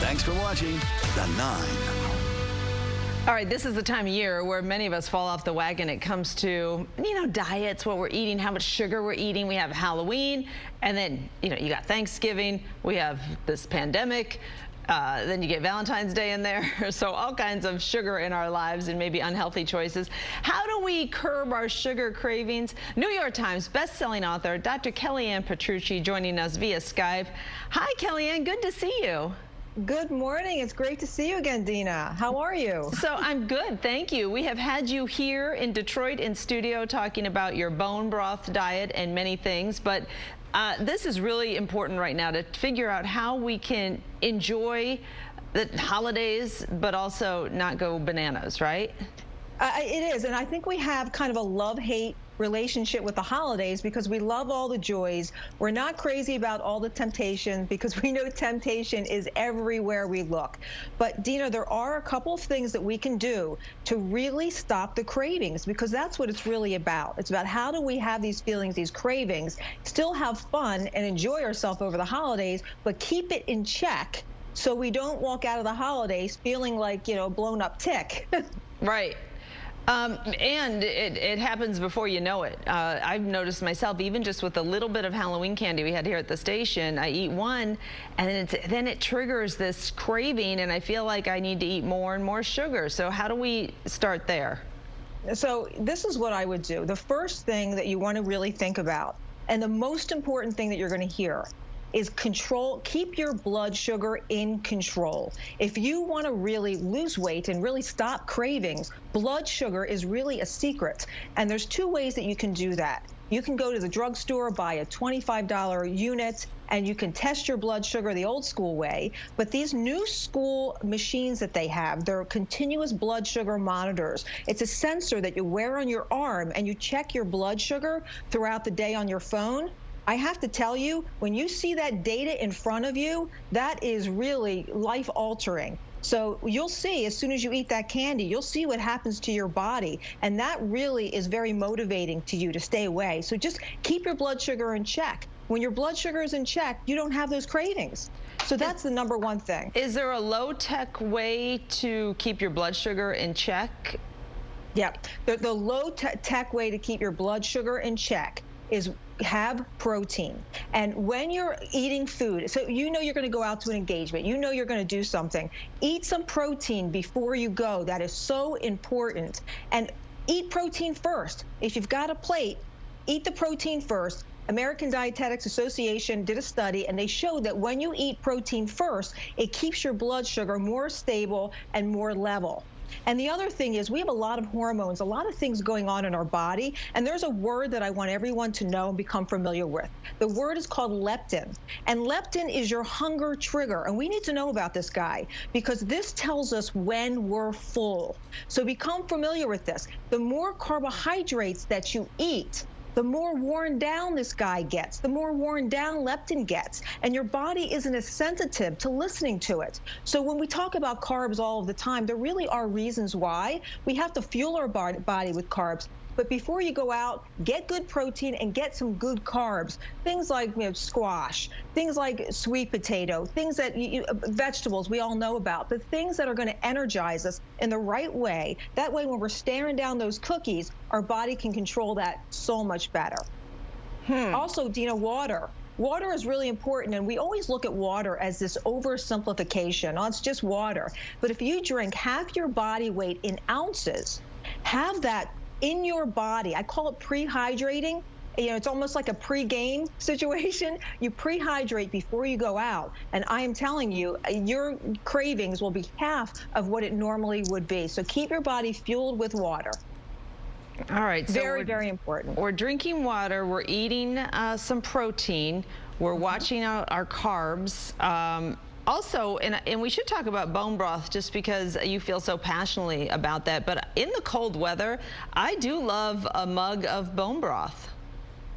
Thanks for watching The 9. All right, this is the time of year where many of us fall off the wagon. It comes to, diets, what we're eating, how much sugar we're eating. We have Halloween, and then, you got Thanksgiving. We have this pandemic. Then you get Valentine's Day in there. So all kinds of sugar in our lives and maybe unhealthy choices. How do we curb our sugar cravings? New York Times best-selling author Dr. Kellyann Petrucci joining us via Skype. Hi, Kellyann. Good to see you. Good morning. It's great to see you again, Dina. How are you? So I'm good, thank you. We have had you here in Detroit in studio talking about your bone broth diet and many things, but this is really important right now to figure out how we can enjoy the holidays, but also not go bananas, right? It is, and I think we have kind of a love-hate relationship with the holidays because we love all the joys. We're not crazy about all the temptation because we know temptation is everywhere we look. But Dina, there are a couple of things that we can do to really stop the cravings, because that's what it's really about. It's about how do we have these feelings, these cravings, still have fun and enjoy ourselves over the holidays, but keep it in check so we don't walk out of the holidays feeling like, blown up tick. Right. And it happens before you know it. I've noticed myself, even just with a little bit of Halloween candy we had here at the station, I eat one, and then it triggers this craving, and I feel like I need to eat more and more sugar. So how do we start there? So this is what I would do. The first thing that you want to really think about, and the most important thing that you're going to hear, is keep your blood sugar in control. If you want to really lose weight and really stop cravings, blood sugar is really a secret. And there's two ways that you can do that. You can go to the drugstore, buy a $25 unit, and you can test your blood sugar the old school way. But these new school machines that they have, they're continuous blood sugar monitors. It's a sensor that you wear on your arm, and you check your blood sugar throughout the day on your phone. I have to tell you, when you see that data in front of you, that is really life-altering. So you'll see, as soon as you eat that candy, you'll see what happens to your body. And that really is very motivating to you to stay away. So just keep your blood sugar in check. When your blood sugar is in check, you don't have those cravings. So that's the number one thing. Is there a low-tech way to keep your blood sugar in check? Yeah, the low-tech way to keep your blood sugar in check is have protein. And when you're eating food, so you're going to go out to an engagement, you're going to do something, eat some protein before you go. That is so important. And eat protein first. If you've got a plate, eat the protein first. American Dietetics Association did a study, and they showed that when you eat protein first, it keeps your blood sugar more stable and more level. And the other thing is, we have a lot of hormones, a lot of things going on in our body, and there's a word that I want everyone to know and become familiar with. The word is called leptin, and leptin is your hunger trigger, and we need to know about this guy because this tells us when we're full. So become familiar with this. The more carbohydrates that you eat, the more worn down this guy gets, the more worn down leptin gets, and your body isn't as sensitive to listening to it. So when we talk about carbs all of the time, there really are reasons why. We have to fuel our body with carbs. But before you go out, get good protein and get some good carbs. Things like squash, things like sweet potato, things that vegetables we all know about, but things that are going to energize us in the right way. That way, when we're staring down those cookies, our body can control that so much better. Also, Dina, water. Water is really important, and we always look at water as this oversimplification. Oh, it's just water. But if you drink half your body weight in ounces, have that in your body. I call it pre-hydrating. It's almost like a pre-game situation. You pre-hydrate before you go out, and I am telling you, your cravings will be half of what it normally would be. So keep your body fueled with water. All right. So very important. We're drinking water. We're eating some protein. We're watching out our carbs. Also, and we should talk about bone broth just because you feel so passionately about that, but in the cold weather, I do love a mug of bone broth.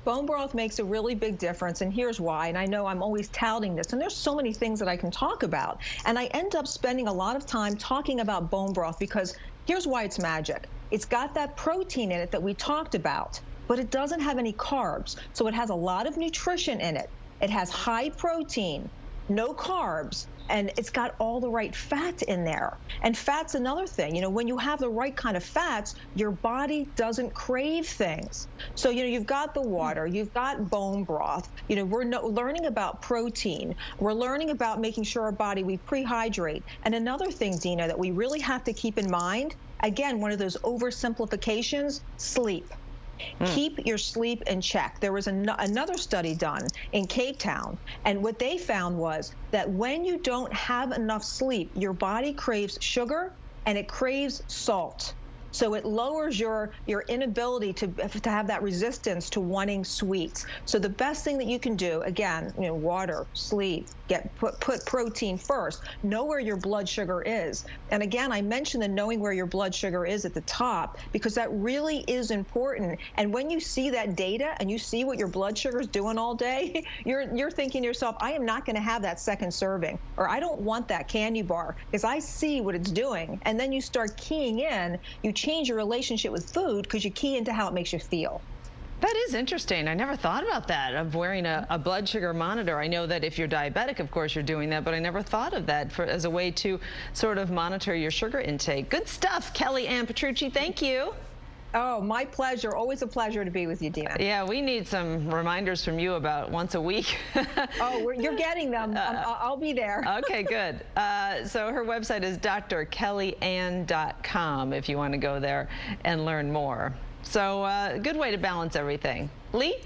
Bone broth makes a really big difference, and here's why. And I know I'm always touting this, and there's so many things that I can talk about. And I end up spending a lot of time talking about bone broth because here's why it's magic. It's got that protein in it that we talked about, but it doesn't have any carbs. So it has a lot of nutrition in it. It has high protein, no carbs, and it's got all the right fat in there. And fat's another thing. You know, when you have the right kind of fats, your body doesn't crave things. So, you know, you've got the water, you've got bone broth. You know, we're learning about protein. We're learning about making sure our body, we prehydrate. And another thing, Dina, that we really have to keep in mind, again, one of those oversimplifications, sleep. Keep your sleep in check. There was another study done in Cape Town, and what they found was that when you don't have enough sleep, your body craves sugar and it craves salt. So it lowers your inability to have that resistance to wanting sweets. So the best thing that you can do, again, you know, water, sleep, put protein first. Know where your blood sugar is. And again, I mentioned the knowing where your blood sugar is at the top, because that really is important. And when you see that data and you see what your blood sugar is doing all day, you're thinking to yourself, I am not going to have that second serving, or I don't want that candy bar, because I see what it's doing. And then you start keying in, you change your relationship with food because you key into how it makes you feel. That is interesting. I never thought about that, of wearing a blood sugar monitor. I know that if you're diabetic, of course, you're doing that, but I never thought of that as a way to sort of monitor your sugar intake. Good stuff, Kellyann Petrucci. Thank you. Oh, my pleasure. Always a pleasure to be with you, Dina. Yeah, we need some reminders from you about once a week. Oh, you're getting them. I'll be there. Okay, good. So her website is drkellyann.com if you want to go there and learn more. So good way to balance everything. Lee?